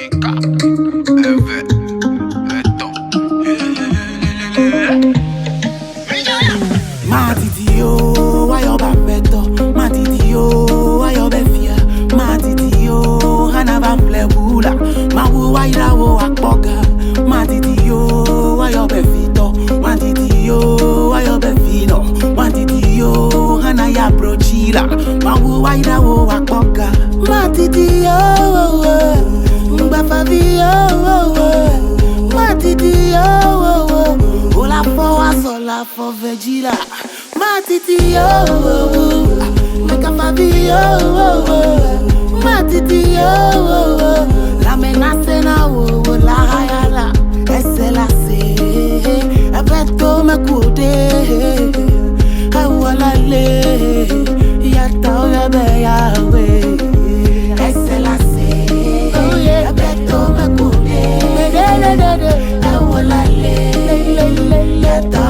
Ika, Eve, Eto. Matitio, why you beto? Matitio, why you befia? Matitio, hana bamplebula. Mawu why da wo akboga. Matitio, why you befito? Matitio, why you befino? Matitio, hana ya brochila. Mawu why da wo akboga. Matitio, mbafavio, Matitio, ola for sola for vegila. Matitio, make a fabio. Matitio, la menace na wo la hayala. Ese la se, a beto me kude. Awala le, yata oya be yawe. Ese la se, a beto me kude. Awala le, yata